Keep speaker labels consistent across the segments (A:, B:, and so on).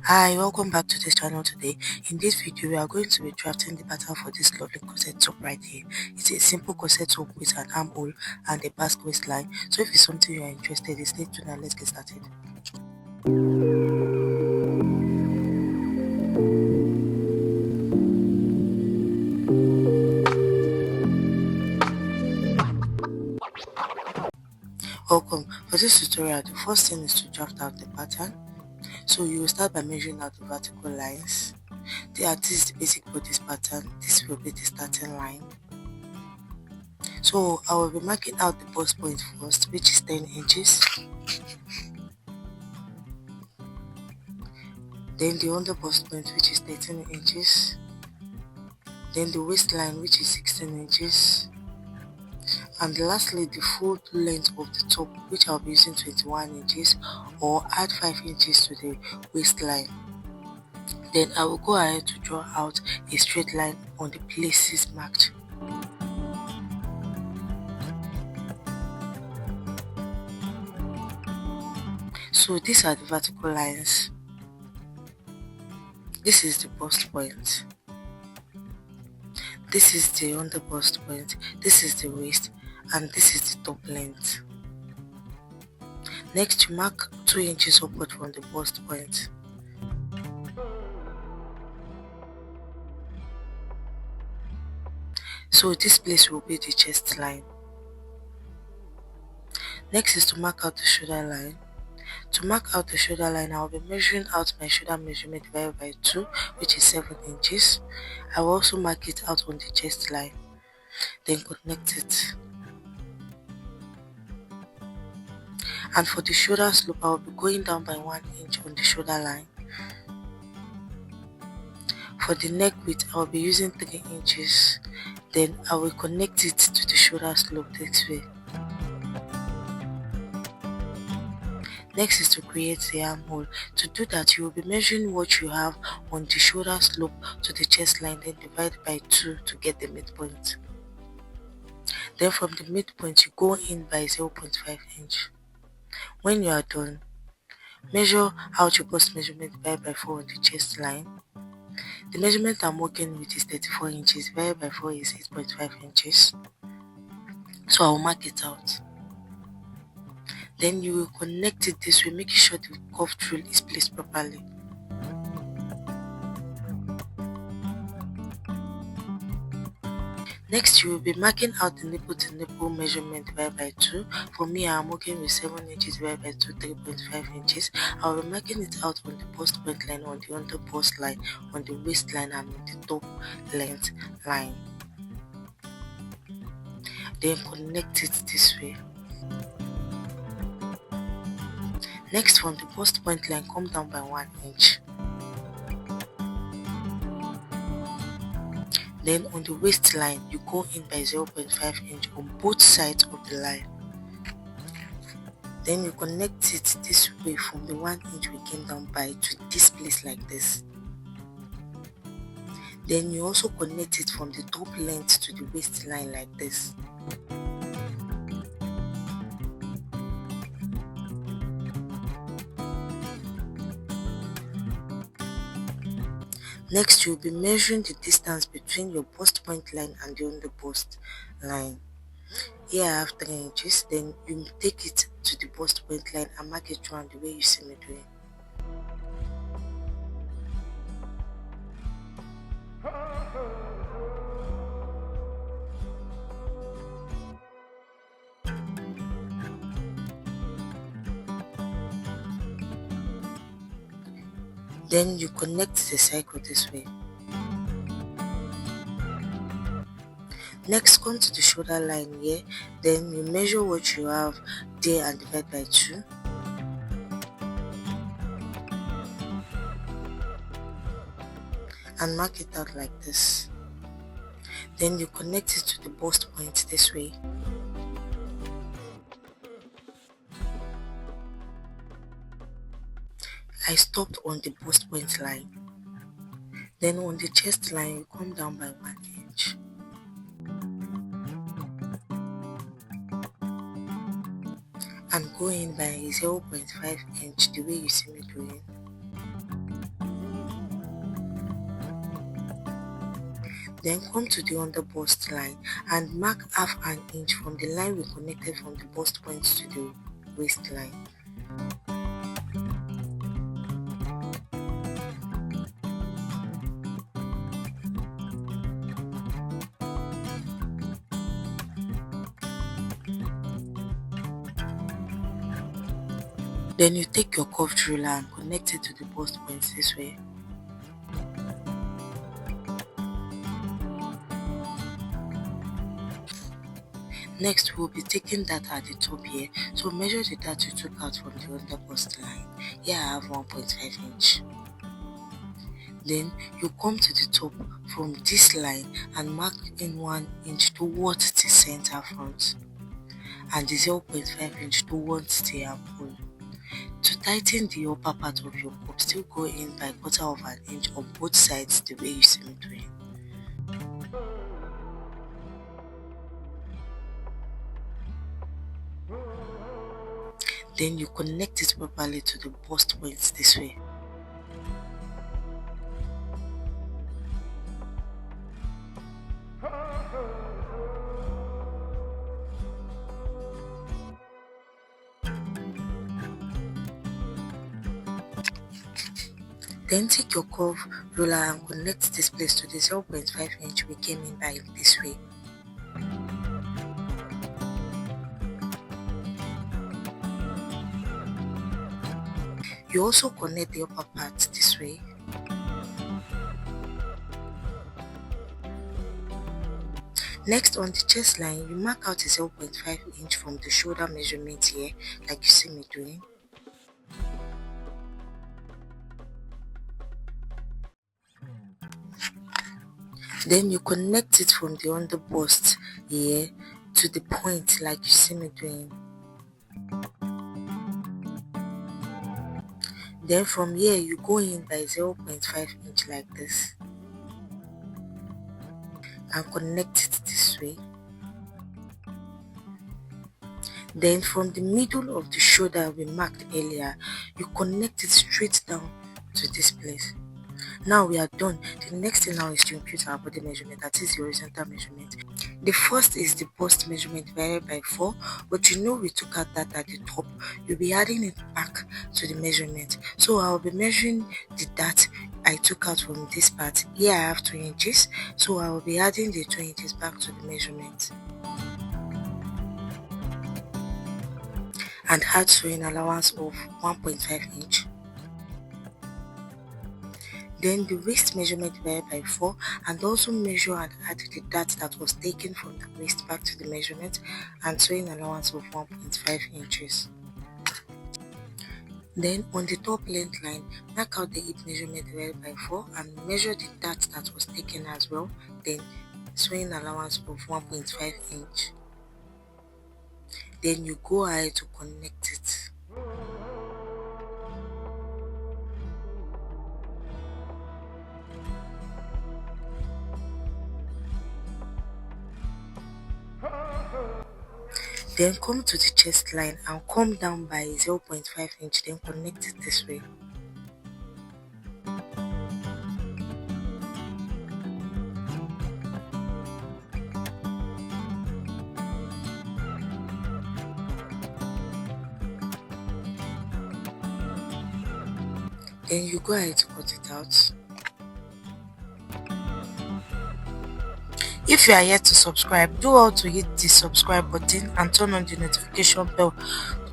A: Hi, welcome back to this channel today. In this video, we are going to be drafting the pattern for this lovely corset top right here. It's a simple corset top with an armhole and a basque waistline. So if it's something you are interested in, stay tuned and let's get started. Welcome. For this tutorial, the first thing is to draft out the pattern. So you will start by measuring out the vertical lines. This is the basic bodice pattern. This will be the starting line. So I will be marking out the bust point first, which is 10 inches. Then the under bust point, which is 13 inches. Then the waistline, which is 16 inches. And lastly, the full length of the top, which I'll be using 21 inches, or add 5 inches to the waistline. Then I will go ahead to draw out a straight line on the places marked. So these are the vertical lines. This is the bust point. This is the under bust point. This is the waist, and this is the top length. Next, you mark 2 inches upward from the bust point. So this place will be the chest line. Next is to mark out the shoulder line. To mark out the shoulder line, I will be measuring out my shoulder measurement divided by 2, which is 7 inches. I will also mark it out on the chest line, then connect it. And for the shoulder slope, I will be going down by 1 inch on the shoulder line. For the neck width, I will be using 3 inches. Then I will connect it to the shoulder slope this way. Next is to create the armhole. To do that, you will be measuring what you have on the shoulder slope to the chest line, then divide by 2 to get the midpoint. Then from the midpoint, you go in by 0.5 inch. When you are done, measure out your bust measurement divided by 4 on the chest line. The measurement I'm working with is 34 inches, divided by 4 is 8.5 inches. So I will mark it out. Then you will connect it this way, making sure the curved rule is placed properly. Next, you will be marking out the nipple to nipple measurement divided by 2. For me, I am working with 7 inches divided by 2, 3.5 inches. I will be marking it out on the bust point line, on the under bust line, on the waistline, and on the top length line. Then connect it this way. Next, from the bust point line, come down by 1 inch. Then on the waistline, you go in by 0.5 inch on both sides of the line. Then you connect it this way from the 1 inch we came down by to this place like this. Then you also connect it from the top length to the waistline like this. Next, you'll be measuring the distance between your bust point line and the under bust line. Here I have 3 inches. Then you take it to the bust point line and mark it around the way you see me doing. Then you connect the circle this way. Next, come to the shoulder line here. Then you measure what you have there and divide by 2. And mark it out like this. Then you connect it to the bust point this way. I stopped on the bust point line. Then on the chest line, you come down by 1 inch. And go in by 0.5 inch the way you see me doing. Then come to the under bust line and mark half an inch from the line we connected from the bust point to the waistline. Then you take your curved ruler and connect it to the bust point this way. Next, we'll be taking that at the top here. So measure the dart you took out from the under bust line. Here I have 1.5 inch. Then you come to the top from this line and mark in 1 inch towards the center front and the 0.5 inch towards the armhole. To tighten the upper part of your cup, still go in by 1/4 of an inch on both sides the way you see me doing. Then you connect it properly to the bust points this way. Then take your curve ruler and connect this place to the 0.5 inch we came in by this way. You also connect the upper part this way. Next, on the chest line, you mark out a 0.5 inch from the shoulder measurement here, like you see me doing. Then you connect it from the under bust here to the point, like you see me doing. Then from here, you go in by 0.5 inch like this and connect it this way. Then from the middle of the shoulder we marked earlier, you connect it straight down to this place. Now we are done. The next thing now is to impute our body measurement, that is the horizontal measurement. The first is the bust measurement divided by 4, but you know we took out that at the top. You'll be adding it back to the measurement. So I'll be measuring the dart I took out from this part. Here I have 2 inches, so I will be adding the 2 inches back to the measurement and add sewing allowance of 1.5 inch. Then the waist measurement divided by 4, and also measure and add the dart that was taken from the waist back to the measurement and sewing allowance of 1.5 inches. Then on the top length line, mark out the hip measurement divided by 4 and measure the dart that was taken as well, then sewing allowance of 1.5 inch. Then you go ahead to connect it. Then come to the chest line and come down by 0.5 inch, then connect it this way. Then you go ahead to cut it out. If you are yet to subscribe, do all to hit the subscribe button and turn on the notification bell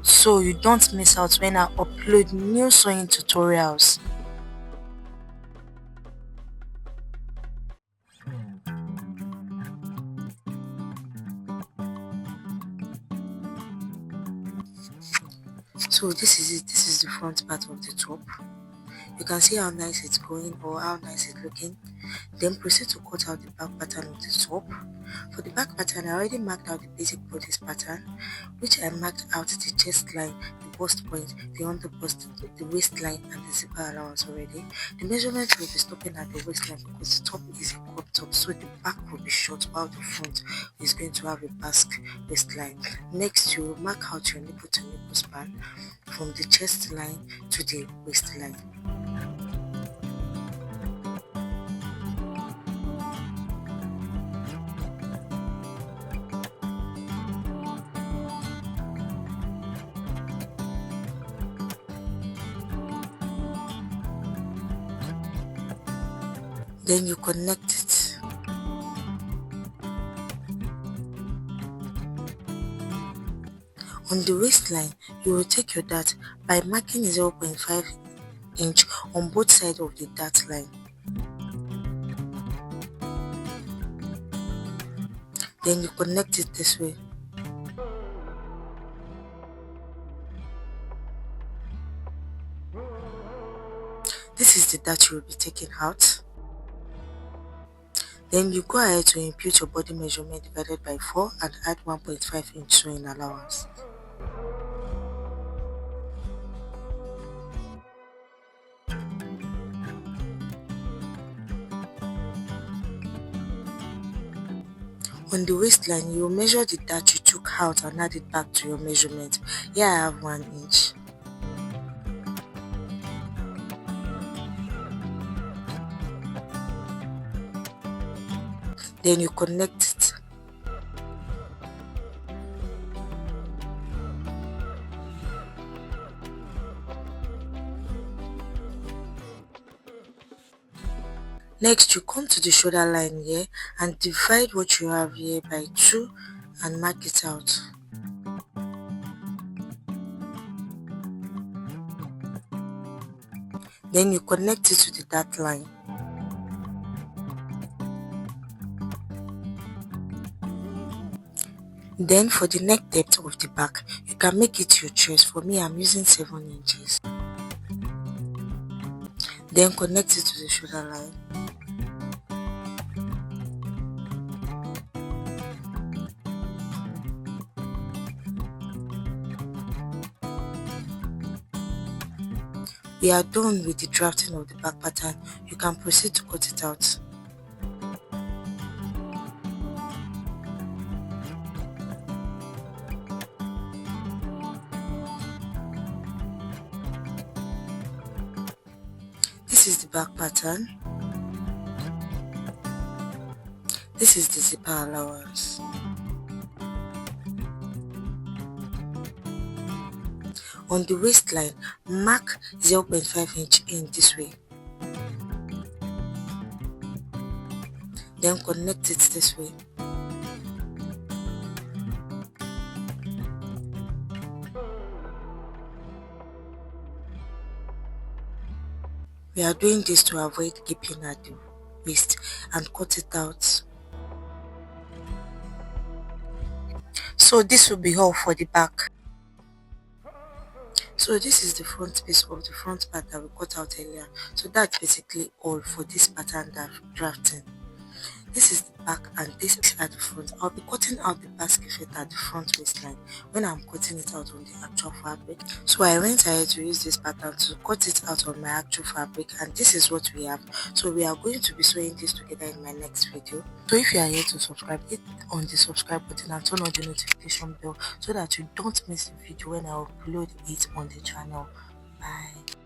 A: so you don't miss out when I upload new sewing tutorials. So this is it. This is the front part of the top. You can see how nice it's going or how nice it's looking. Then proceed to cut out the back pattern of the top. For the back pattern, I already marked out the basic bodice pattern, which I marked out the chest line, the bust point, the under bust, the waistline, and the zipper allowance already. The measurement will be stopping at the waistline because the top is a crop top, so the back will be short while the front is going to have a Basque waistline. Next, you will mark out your nipple to nipple span from the chest line to the waistline. Then you connect it. On the waistline, you will take your dart by marking 0.5 inch on both sides of the dart line. Then you connect it this way. This is the dart you will be taking out. Then you go ahead to impute your body measurement divided by 4 and add 1.5 inch sewing allowance. On the waistline, you will measure the dart you took out and add it back to your measurement. Here I have 1 inch. Then you connect it. Next, you come to the shoulder line here and divide what you have here by 2 and mark it out. Then you connect it to the dart line. Then for the neck depth of the back, you can make it your choice. For me, I'm using 7 inches. Then connect it to the shoulder line. We are done with the drafting of the back pattern. You can proceed to cut it out. This is the back pattern. This is the zipper allowance. On the waistline, mark 0.5 inch in this way. Then connect it this way. We are doing this to avoid gaping at the waist and cut it out. So this will be all for the back. So this is the front piece of the front part that we cut out earlier. So that's basically all for this pattern drafting. This is the back and this is at the front. I'll be cutting out the basket fit at the front waistline when I'm cutting it out on the actual fabric. So I went ahead to use this pattern to cut it out on my actual fabric, and this is what we have. So we are going to be sewing this together in my next video. So if you are here to subscribe, hit on the subscribe button and turn on the notification bell so that you don't miss the video when I upload it on the channel. Bye.